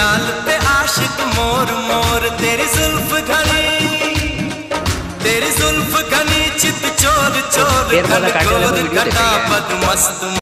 चाल पे आशिक मोर मोर, तेरी जुल्फ घनी चित चोर चोर, घनघोर घटा बदमस्त।